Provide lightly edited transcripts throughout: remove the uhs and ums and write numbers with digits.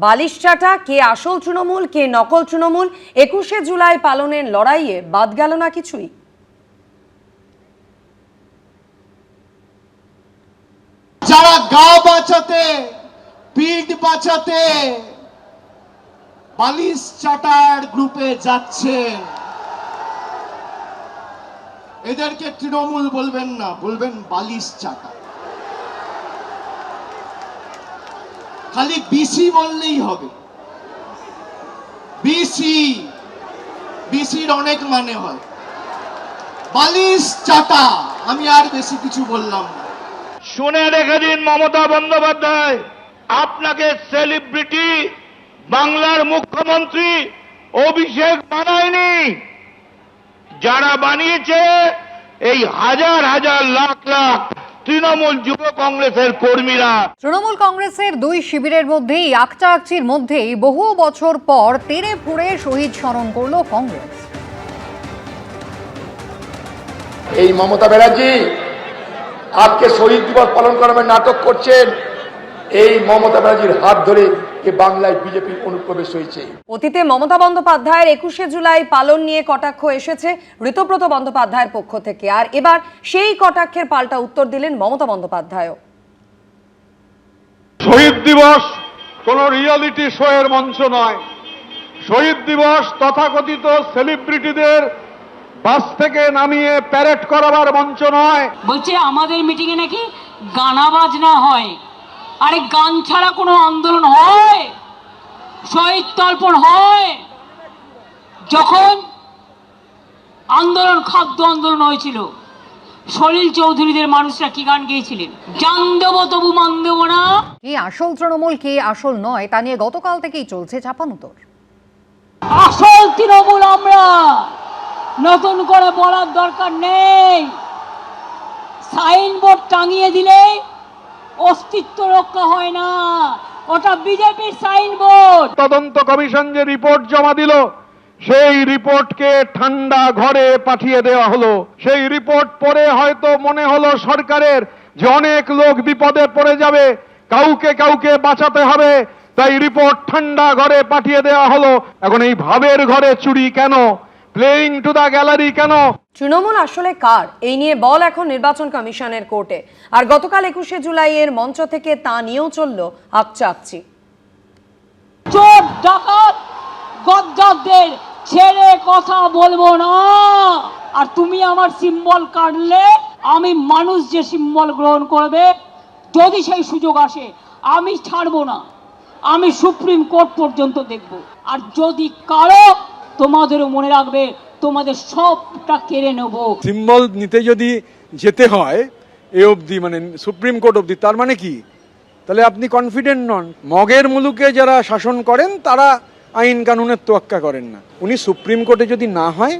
বালিশচাটা কে আসল তৃণমূল কে নকল তৃণমূল ২১শে জুলাই পালনের লড়াইয়ে বাদ গেল না কিছুই। যারা গা বাঁচাতে পিঠ বাঁচাতে বালিশচাটার গ্রুপে যাচ্ছে এদেরকে তৃণমূল বলবেন না, বলবেন বালিশচাটা। খালি বিসি বললেই হবে। বিসির অনেক মানে হয়, বালিশচাটা আমি আর বেশি কিছু বললাম না। শুনে রেখে দিন মমতা বন্দ্যোপাধ্যায়, আপনাকে সেলিব্রিটি বাংলার মুখ্যমন্ত্রী অভিষেক বানায়নি। যারা বানিয়েছে এই হাজার হাজার লাখ লাখ তৃণমূল যুব কংগ্রেসের কর্মীরা। তৃণমূল কংগ্রেসের দুই শিবিরের মধ্যেই আকচাকচির মধ্যেই বহু বছর পর তেড়ে ফুঁড়ে শহীদ স্মরণ করল কংগ্রেস। এই মমতা ব্যানার্জি আজকে শহীদ দিবস পালন করার নাটক করছেন। এই মমতা ব্যানার্জির হাত ধরে বাংলায় বিজেপির অনুপ্রবেশ হয়েছে। অতীতে মমতা বন্দ্যোপাধ্যায়ের ২১শে জুলাই পালন নিয়ে কটাক্ষ এসেছে ঋতব্রত বন্দ্যোপাধ্যায়ের পক্ষ থেকে, আর এবার সেই কটাক্ষের পাল্টা উত্তর দিলেন মমতা বন্দ্যোপাধ্যায়ও। শহীদ দিবস কোন রিয়ালিটি শো এর মঞ্চ নয়। শহীদ দিবস তথাকথিত সেলিব্রিটিদের বাস থেকে নামিয়ে প্যারেড করাবার মঞ্চ নয়। বলছে আমাদের মিটিং এ নাকি গানা বাজনা হয়। আরে গান ছাড়া কোনো আন্দোলন হয়? শহীদ তর্পণ হয়? যখন আন্দোলন খাদ্য আন্দোলন হয়েছিল, সলিল চৌধুরীদের মানুষরা কি গান গেয়েছিলেন? জান দেবো তবু মান দেবো না। কে আসল তৃণমূল কে আসল নয় তা নিয়ে গতকাল থেকেই চলছে চাপানুতর। আসল তৃণমূল আমরা, নতুন করে বলার দরকার নেই। সাইনবোর্ড টাঙিয়ে দিলে অস্তিত্ব রক্ষা হয় না, ওটা বিজেপির সাইনবোর্ড। তদন্ত কমিশন যে রিপোর্ট জমা দিল, সেই রিপোর্টকে ঠান্ডা ঘরে পাঠিয়ে দেওয়া হলো। সেই রিপোর্ট পড়ে হয়তো মনে হলো সরকারের যে অনেক লোক বিপদে পড়ে যাবে, কাউকে কাউকে বাঁচাতে হবে, তাই রিপোর্ট ঠান্ডা ঘরে পাঠিয়ে দেওয়া হলো। এখন এই ভাবের ঘরে চুরি কেন? প্লেইং টু দা গ্যালারি কেন? তৃণমূল আসলে কার, এই নিয়ে বল এখন নির্বাচন কমিশনের কোর্টে। আর গতকাল ২১শে জুলাইয়ের মঞ্চ থেকে তা নিয়েও চলল আকচাকচি। চোর ডাকাত গদ্দারদের ছেড়ে কথা বলবো না। আর তুমি আমার সিম্বল কাটলে আমি মানুষ যে সিম্বল গ্রহণ করবে, যদি সেই সুযোগ আসে আমি ছাড়বো না। আমি সুপ্রিম কোর্ট পর্যন্ত দেখব। আর যদি কারো, তোমাদেরও মনে রাখবে, তোমাদের সবটা কেড়ে নেব। সিম্বল নিতে যদি যেতে হয় এ অবধি, মানে সুপ্রিম কোর্ট অবধি, তার মানে কি? তাহলে আপনি কনফিডেন্ট নন। মগের মুলুকে যারা শাসন করেন তারা আইন কানুনের তোয়াক্কা করেন না। উনি সুপ্রিম কোর্টে যদি না হয়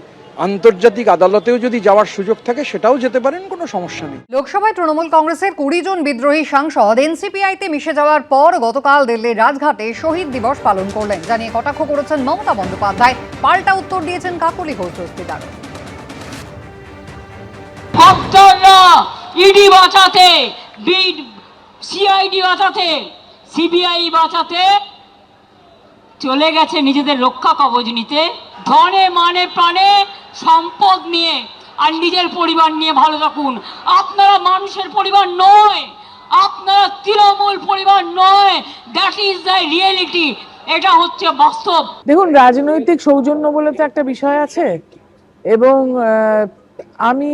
আন্তর্জাতিক আদালতেও যদি যাওয়ার সুযোগ থাকে সেটাও যেতে পারেন, কোনো সমস্যা নেই। লোকসভায় তৃণমূল কংগ্রেসের ২০ জন বিদ্রোহী সাংসদ এনসিপিআইতে মিশে যাওয়ার পর গতকাল দিল্লির রাজঘাটে শহীদ দিবস পালন করলেন, জানিয়ে কটাক্ষ করেছেন মমতা বন্দ্যোপাধ্যায়। পাল্টা উত্তর দিয়েছেন কাকলি ঘোষ দস্তিদার। ইডি বাঁচাতে, সিআইডি বাঁচাতে, সিবিআই বাঁচাতে চলে গেছে নিজেদের রক্ষা কবচ নিতে। ধনে মানে প্রাণে সম্পদ নিয়ে আর নিজের পরিবার নিয়ে ভালো থাকুন। আপনারা মানুষের পরিবার নয়, আপনারা তৃণমূল পরিবার নয়। That is the reality. এটা হচ্ছে বাস্তব। দেখুন, রাজনৈতিক সৌজন্য বলে তো একটা বিষয় আছে, এবং আমি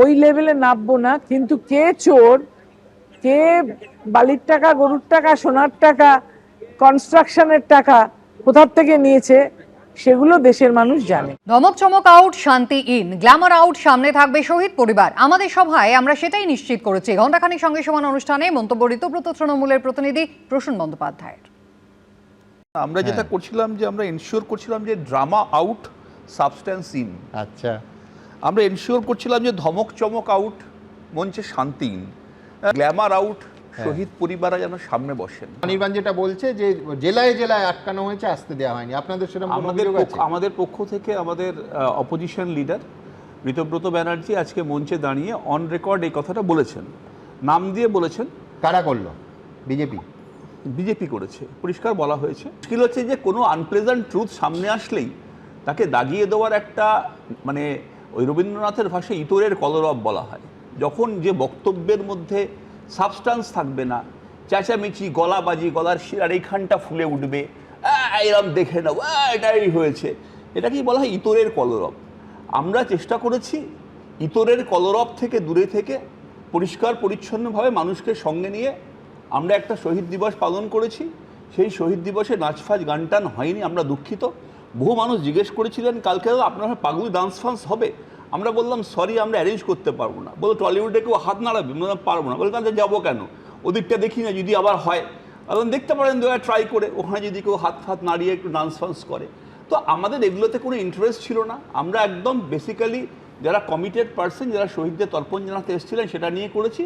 ওই লেভেলে নামবো না, কিন্তু কে চোর, কে বালির টাকা, গরুর টাকা, সোনার টাকা, কনস্ট্রাকশনের টাকা কোথার থেকে নিয়েছে সেগুলো দেশের মানুষ জানে। ধমক চমক আউট, শান্তি ইন, গ্ল্যামার আউট, সামনে থাকবে শহীদ পরিবার। আমাদের সভায় আমরা সেটাই নিশ্চিত করেছি। ঘণ্টাখানিক সঙ্গে সমান অনুষ্ঠানে মন্তব্য ঋতব্রত তৃণমূলের প্রতিনিধি প্রসূন বন্দ্যোপাধ্যায়ের। আমরা যেটা করছিলাম যে আমরা এনশিওর করছিলাম যে ড্রামা আউট, সাবস্ট্যান্স ইন। আচ্ছা, আমরা এনশিওর করছিলাম যে ধমক চমক আউট, মঞ্চে শান্তি ইন, গ্ল্যামার আউট, শহীদ পরিবাররা যেন সামনে বসেন। অনির্বাণ যেটা বলছে যে জেলায় জেলায় আটকানো হয়েছে, আসতে দেওয়া হয়নি, আপনাদের সেরকম আমাদের পক্ষ থেকে আমাদের অপোজিশন লিডার ঋতব্রত ব্যানার্জি আজকে মঞ্চে দাঁড়িয়ে অন রেকর্ড এই কথাটা বলেছেন, নাম দিয়ে বলেছেন। কারা করলো? বিজেপি? বিজেপি করেছে, পরিষ্কার বলা হয়েছে। মুশকিল হচ্ছে যে কোনো আনপ্লেজেন্ট ট্রুথ সামনে আসলেই তাকে দাগিয়ে দেওয়ার একটা মানে ওই রবীন্দ্রনাথের ভাষায় ইতরের কলরব বলা হয়। যখন যে বক্তব্যের মধ্যে সাবস্টান্স থাকবে না, চেঁচামেচি, গলাবাজি, গলার শিরার এইখানটা ফুলে উঠবে, এরম দেখে নাও, এটাই হয়েছে, এটাকেই বলা হয় ইতরের কলরব। আমরা চেষ্টা করেছি ইতরের কলরব থেকে দূরে থেকে পরিষ্কার পরিচ্ছন্নভাবে মানুষকে সঙ্গে নিয়ে আমরা একটা শহীদ দিবস পালন করেছি। সেই শহীদ দিবসে নাচফাজ গান টান হয়নি, আমরা দুঃখিত। বহু মানুষ জিজ্ঞেস করেছিলেন কালকে আপনার পাগলু ডান্স ফান্স হবে, আমরা বললাম সরি আমরা অ্যারেঞ্জ করতে পারবো না। বলো টলিউডে কেউ হাত নাড়াবে, বললাম পারবো না। বললাম যাবো কেন, ওদিকটা দেখি না, যদি আবার হয় এবং দেখতে পারেন ট্রাই করে ওখানে যদি কেউ হাত ফাত নাড়িয়ে একটু ডান্স ফান্স করে। তো আমাদের এগুলোতে কোনো ইন্টারেস্ট ছিল না। আমরা একদম বেসিক্যালি যারা কমিটেড পার্সন, যারা শহীদদের তর্পণ জানাতে এসেছিলেন সেটা নিয়ে করেছি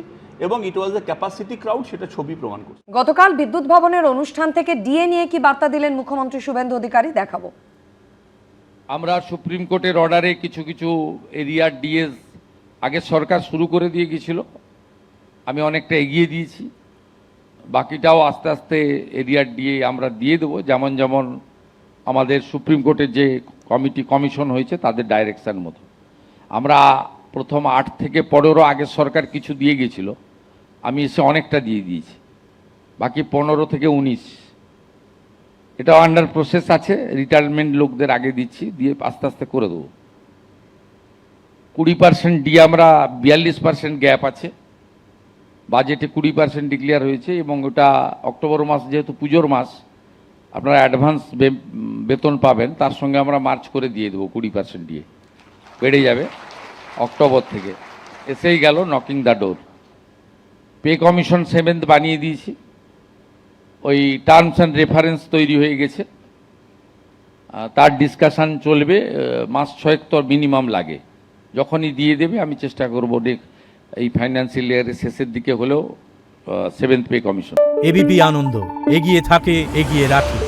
এবং ইট ওয়াজ এ ক্যাপাসিটি ক্রাউড, সেটা ছবি প্রমাণ করছে। গতকাল বিদ্যুৎ ভবনের অনুষ্ঠান থেকে ডিএ নিয়ে কি বার্তা দিলেন মুখ্যমন্ত্রী শুভেন্দু অধিকারী, দেখাবো। আমরা সুপ্রিম কোর্টের অর্ডারে কিছু কিছু এরিয়ার ডিএস আগে সরকার শুরু করে দিয়ে গিয়েছিল, আমি অনেকটা এগিয়ে দিয়েছি, বাকিটাও আস্তে আস্তে এরিয়ার ডিএ আমরা দিয়ে দেবো, যেমন যেমন আমাদের সুপ্রিম কোর্টের যে কমিশন হয়েছে তাদের ডাইরেকশন মতো। আমরা প্রথম 8 থেকে 15 আগের সরকার কিছু দিয়ে গিয়েছিল, আমি এসে অনেকটা দিয়ে দিয়েছি, বাকি 15 থেকে 19 এটাও আন্ডার প্রসেস আছে, রিটায়ারমেন্ট লোকদের আগে দিচ্ছি, দিয়ে আস্তে আস্তে করে দেবো। 20% দিয়ে আমরা 42% গ্যাপ আছে, বাজেটে 20% ডিক্লেয়ার হয়েছে এবং ওটা অক্টোবর মাস যেহেতু পুজোর মাস আপনারা অ্যাডভান্স বেতন পাবেন, তার সঙ্গে আমরা মার্চ করে দিয়ে দেবো, 20% দিয়ে বেড়ে যাবে অক্টোবর থেকে। এসেই গেল knocking the door. Pay commission 7th বানিয়ে দিয়েছি, ওই টার্মস অ্যান্ড রেফারেন্স তৈরি হয়ে গেছে, তার ডিসকাশান চলবে, মাস 6 তো মিনিমাম লাগে। যখনই দিয়ে দেবে আমি চেষ্টা করব এই ফাইন্যান্সিয়াল ইয়ারের শেষের দিকে হলেও 7th পে কমিশন। এবিপি আনন্দ, এগিয়ে থাকে, এগিয়ে রাখে।